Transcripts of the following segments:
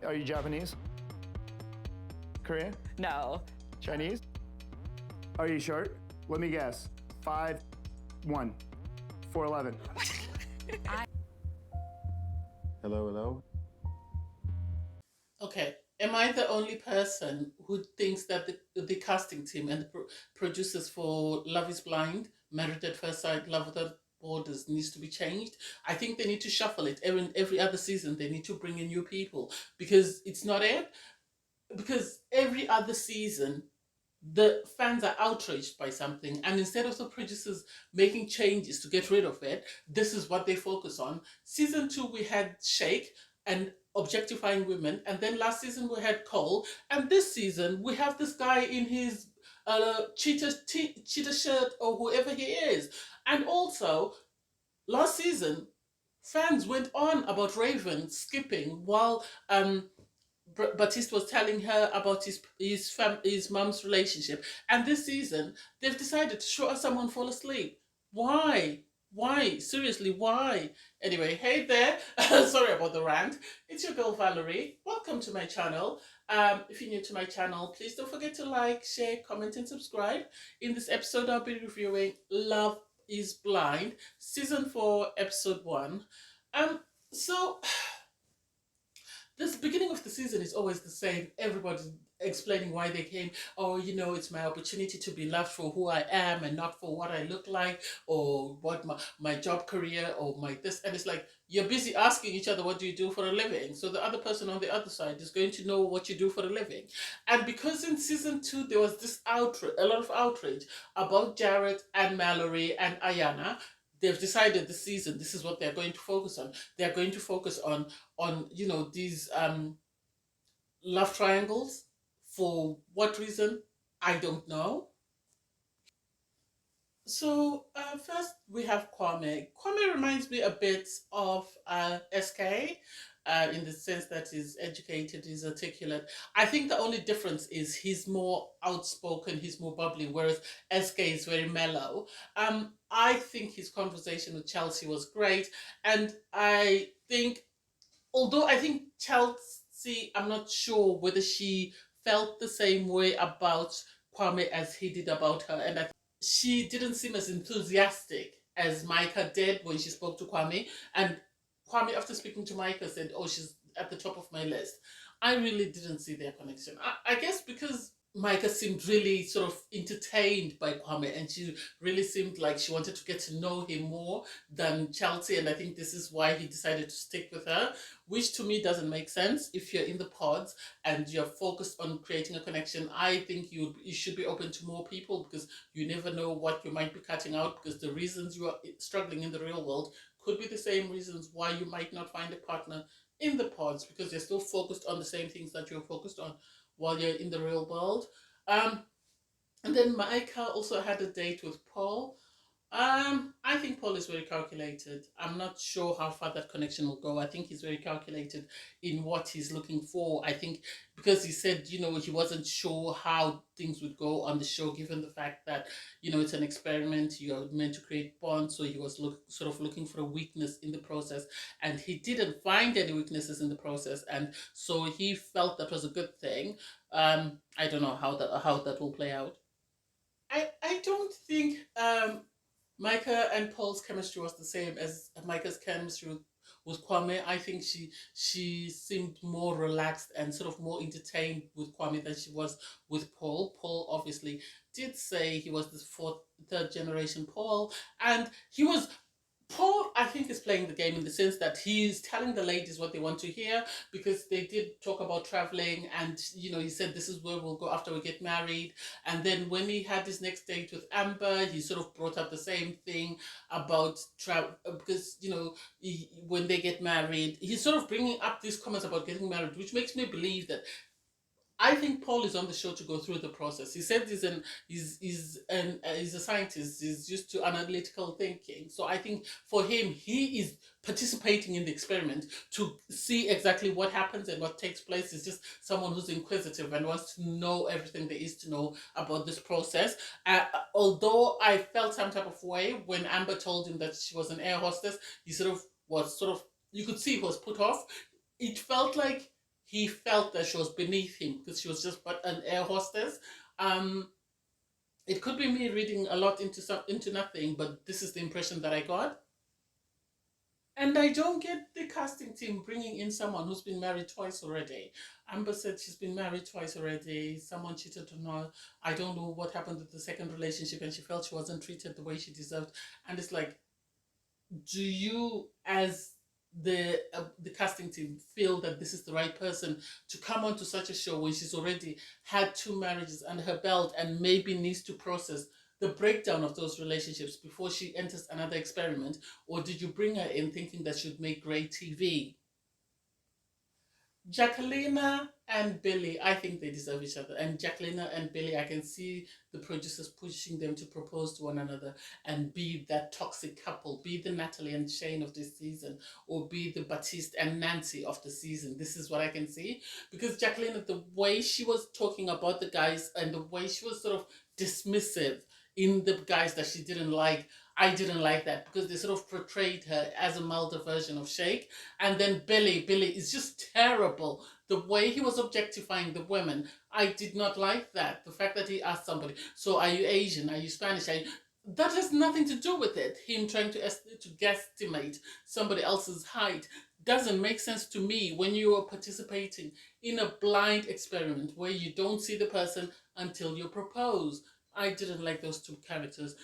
Are you Japanese? Korean? No. Chinese? Are you short? Let me guess. 5'1", 4'11". Hello. Okay. Am I the only person who thinks that the casting team and the producers for Love is Blind, Married at First Sight, Love Without Borders needs to be changed? I think they need to shuffle it. Every other season, they need to bring in new people because it's not it. Because every other season, the fans are outraged by something, and instead of the producers making changes to get rid of it, this is what they focus on. Season 2 we had Shake and objectifying women, and then last season we had Cole, and this season we have this guy in his cheetah shirt or whoever he is. And also last season fans went on about Raven skipping while Batiste was telling her about his mom's relationship, and this season they've decided to show us someone fall asleep. Why? Why? Seriously, why? Anyway, hey there. Sorry about the rant. It's your girl Valerie. Welcome to my channel. If you're new to my channel, please don't forget to like, share, comment, and subscribe. In this episode, I'll be reviewing Love is Blind, Season 4, Episode 1. So this beginning of the season is always the same. Everybody's explaining why they came. Oh, it's my opportunity to be loved for who I am and not for what I look like or what my job career or my this. And it's like, you're busy asking each other, what do you do for a living? So the other person on the other side is going to know what you do for a living. And because in season 2, there was this a lot of outrage about Jared and Mallory and Ayana, they've decided this season this is what they're going to focus on. They're going to focus on these love triangles. For what reason, I don't know. So first we have Kwame. Kwame reminds me a bit of SK in the sense that he's educated, he's articulate. I think the only difference is he's more outspoken, he's more bubbly, whereas SK is very mellow. I think his conversation with Chelsea was great, and I think, although I think Chelsea, I'm not sure whether she felt the same way about Kwame as he did about her, and she didn't seem as enthusiastic as Micah did when she spoke to Kwame. And Kwame, after speaking to Micah, said, oh, she's at the top of my list. I really didn't see their connection. I guess because Micah seemed really sort of entertained by Kwame, and she really seemed like she wanted to get to know him more than Chelsea, and I think this is why he decided to stick with her, which to me doesn't make sense. If you're in the pods and you're focused on creating a connection, I think you should be open to more people, because you never know what you might be cutting out, because the reasons you are struggling in the real world could be the same reasons why you might not find a partner in the pods, because you're still focused on the same things that you're focused on while you're in the real world. And then Micah also had a date with Paul. I think Paul is very calculated. I'm not sure how far that connection will go. I think he's very calculated in what he's looking for. I think because he said, he wasn't sure how things would go on the show, given the fact that, it's an experiment. You're meant to create bonds. So he was sort of looking for a weakness in the process, and he didn't find any weaknesses in the process. And so he felt that was a good thing. I don't know how that will play out. I don't think Micah and Paul's chemistry was the same as Micah's chemistry with Kwame. I think she seemed more relaxed and sort of more entertained with Kwame than she was with Paul. Paul obviously did say he was this third generation Paul, and Paul, I think, is playing the game in the sense that he's telling the ladies what they want to hear, because they did talk about traveling, and he said this is where we'll go after we get married. And then when he had his next date with Amber, he sort of brought up the same thing about travel, because when they get married, he's sort of bringing up these comments about getting married, which makes me believe that I think Paul is on the show to go through the process. He said he's a scientist. He's used to analytical thinking. So I think for him, he is participating in the experiment to see exactly what happens and what takes place. He's just someone who's inquisitive and wants to know everything there is to know about this process. Although I felt some type of way when Amber told him that she was an air hostess, he you could see he was put off. It felt like he felt that she was beneath him because she was just but an air hostess. Um, it could be me reading a lot into nothing, but this is the impression that I got. And I don't get the casting team bringing in someone who's been married twice already. Amber said she's been married twice already. Someone cheated on her. I don't know what happened with the second relationship, and she felt she wasn't treated the way she deserved. And it's like, do you, as the casting team, feel that this is the right person to come onto such a show when she's already had two marriages under her belt and maybe needs to process the breakdown of those relationships before she enters another experiment? Or did you bring her in thinking that she'd make great TV? Jacqueline and Billy, I think they deserve each other. And Jacqueline and Billy, I can see the producers pushing them to propose to one another and be that toxic couple, be the Natalie and Shane of this season, or be the Baptiste and Nancy of the season. This is what I can see. Because Jacqueline, the way she was talking about the guys and the way she was sort of dismissive in the guys that she didn't like, I didn't like that because they sort of portrayed her as a milder version of Shake. And then Billy is just terrible. The way he was objectifying the women, I did not like that. The fact that he asked somebody, so are you Asian? Are you Spanish? That has nothing to do with it. Him trying to guesstimate somebody else's height doesn't make sense to me when you are participating in a blind experiment where you don't see the person until you propose. I didn't like those two characters.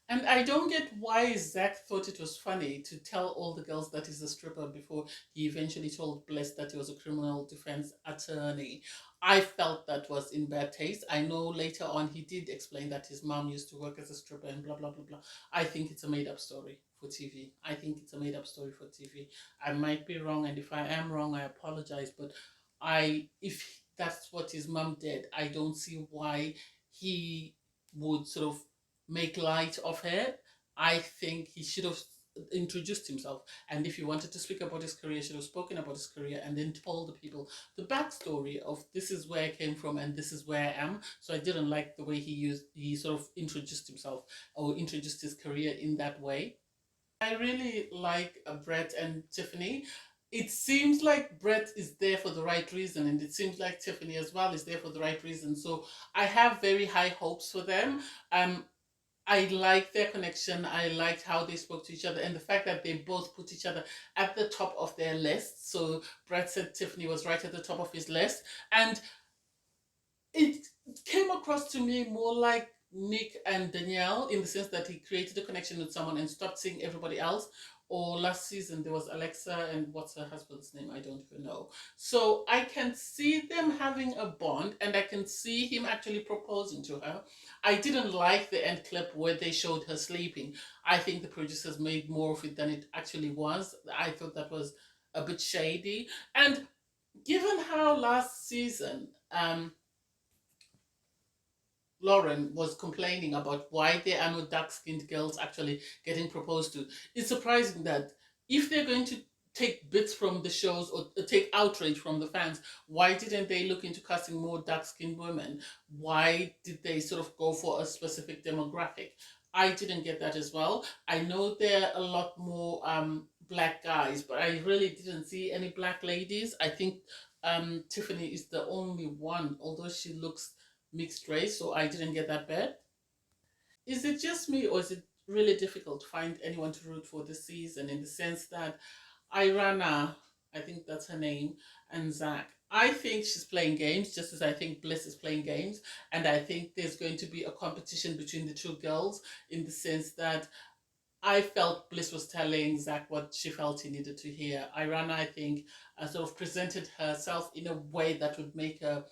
And I don't get why Zach thought it was funny to tell all the girls that he's a stripper before he eventually told Bless that he was a criminal defense attorney. I felt that was in bad taste. I know later on he did explain that his mom used to work as a stripper and blah, blah, blah, blah. I think it's a made up story for TV. I think it's a made up story for TV. I might be wrong, and if I am wrong, I apologize. But if that's what his mom did, I don't see why he would sort of make light of it. I think he should have introduced himself. And if he wanted to speak about his career, should have spoken about his career and then told the people the backstory of this is where I came from and this is where I am. So I didn't like the way he sort of introduced himself or introduced his career in that way. I really like Brett and Tiffany. It seems like Brett is there for the right reason, and it seems like Tiffany as well is there for the right reason. So I have very high hopes for them. I liked their connection. I liked how they spoke to each other and the fact that they both put each other at the top of their list. So Brett said Tiffany was right at the top of his list. And it came across to me more like Nick and Danielle in the sense that he created a connection with someone and stopped seeing everybody else. Or last season there was Alexa and what's her husband's name? I don't even know. So I can see them having a bond and I can see him actually proposing to her. I didn't like the end clip where they showed her sleeping. I think the producers made more of it than it actually was. I thought that was a bit shady. And given how last season Lauren was complaining about why there are no dark skinned girls actually getting proposed to. It's surprising that if they're going to take bits from the shows or take outrage from the fans, why didn't they look into casting more dark skinned women? Why did they sort of go for a specific demographic? I didn't get that as well. I know there are a lot more black guys, but I really didn't see any black ladies. I think Tiffany is the only one, although she looks mixed race, so I didn't get that bad. Is it just me, or is it really difficult to find anyone to root for this season in the sense that Irana, I think that's her name, and Zach, I think she's playing games just as I think Bliss is playing games. And I think there's going to be a competition between the two girls in the sense that I felt Bliss was telling Zach what she felt he needed to hear. Irana, I think, sort of presented herself in a way that would make her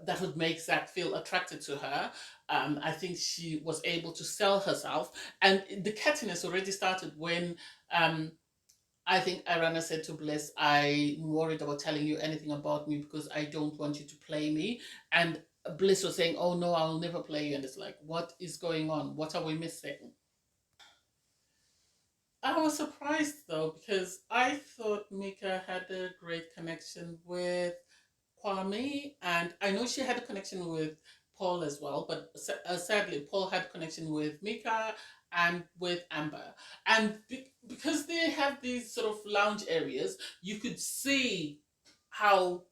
that would make Zach feel attracted to her. I think she was able to sell herself, and the cattiness already started when I think Irana said to Bliss, "I'm worried about telling you anything about me because I don't want you to play me." And Bliss was saying, "Oh no, I'll never play you." And it's like, what is going on? What are we missing? I was surprised though because I thought Mika had a great connection with Kwame, and I know she had a connection with Paul as well, but sadly, Paul had a connection with Mika. and with Amber. And because they have these sort of lounge areas, you could see how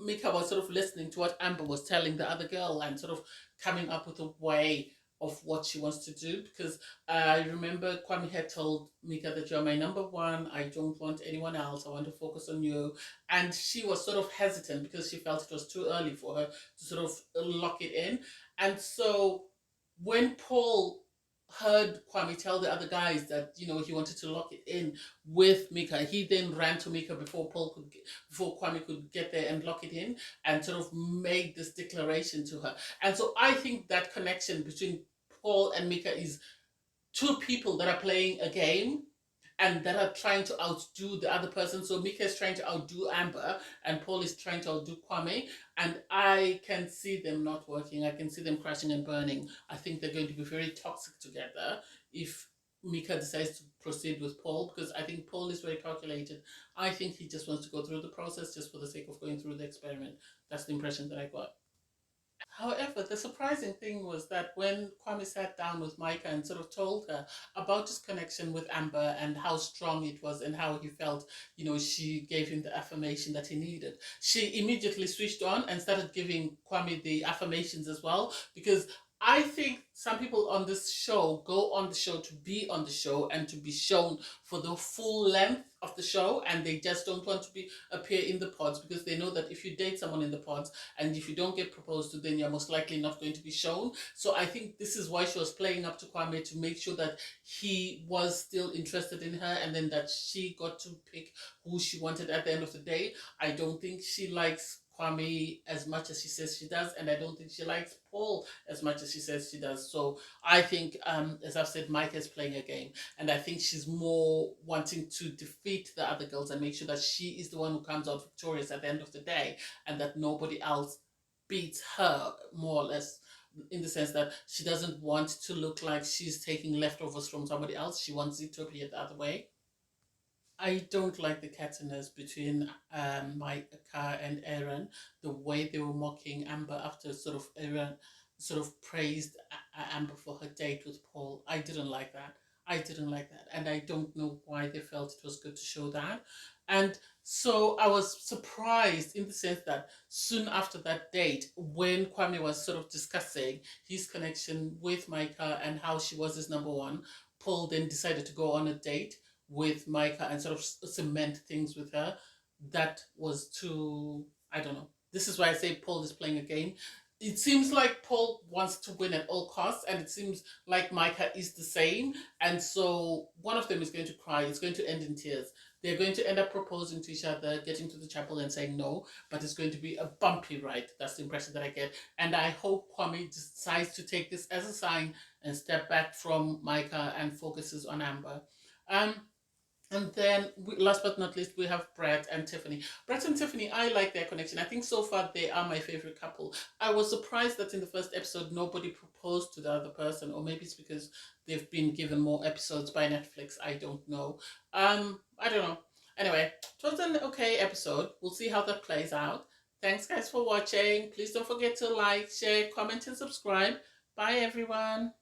Mika was sort of listening to what Amber was telling the other girl and sort of coming up with a way of what she wants to do. Because I remember Kwame had told Mika that you're my number one. I don't want anyone else. I want to focus on you. And she was sort of hesitant because she felt it was too early for her to sort of lock it in. And so when Paul heard Kwame tell the other guys that he wanted to lock it in with Mika, he then ran to Mika before Kwame could get there and lock it in and sort of made this declaration to her. And so I think that connection between Paul and Mika is two people that are playing a game and that are trying to outdo the other person. So Mika is trying to outdo Amber and Paul is trying to outdo Kwame. And I can see them not working. I can see them crashing and burning. I think they're going to be very toxic together if Mika decides to proceed with Paul, because I think Paul is very calculated. I think he just wants to go through the process just for the sake of going through the experiment. That's the impression that I got. However, the surprising thing was that when Kwame sat down with Micah and sort of told her about his connection with Amber and how strong it was and how he felt, she gave him the affirmation that he needed, she immediately switched on and started giving Kwame the affirmations as well. Because I think some people on this show go on the show to be on the show and to be shown for the full length of the show, and they just don't want to appear in the pods because they know that if you date someone in the pods and if you don't get proposed to, then you're most likely not going to be shown. So I think this is why she was playing up to Kwame to make sure that he was still interested in her, and then that she got to pick who she wanted at the end of the day. I don't think she likes Kwame as much as she says she does, and I don't think she likes Paul as much as she says she does. So I think, as I've said, Micah is playing a game, and I think she's more wanting to defeat the other girls and make sure that she is the one who comes out victorious at the end of the day, and that nobody else beats her, more or less, in the sense that she doesn't want to look like she's taking leftovers from somebody else. She wants it to appear the other way. I don't like the cattiness between Micah and Aaron. The way they were mocking Amber after sort of Aaron sort of praised Amber for her date with Paul. I didn't like that. I didn't like that. And I don't know why they felt it was good to show that. And so I was surprised in the sense that soon after that date, when Kwame was sort of discussing his connection with Micah and how she was his number one, Paul then decided to go on a date with Micah and sort of cement things with her. That was too, I don't know. This is why I say Paul is playing a game. It seems like Paul wants to win at all costs, and it seems like Micah is the same. And so one of them is going to cry. It's going to end in tears. They're going to end up proposing to each other, getting to the chapel and saying no, but it's going to be a bumpy ride. That's the impression that I get. And I hope Kwame decides to take this as a sign and step back from Micah and focuses on Amber. Um, and then, last but not least, we have Brett and Tiffany. Brett and Tiffany, I like their connection. I think so far they are my favorite couple. I was surprised that in the first episode nobody proposed to the other person, or maybe it's because they've been given more episodes by Netflix. I don't know. I don't know. Anyway, it was an okay episode. We'll see how that plays out. Thanks, guys, for watching. Please don't forget to like, share, comment, and subscribe. Bye, everyone.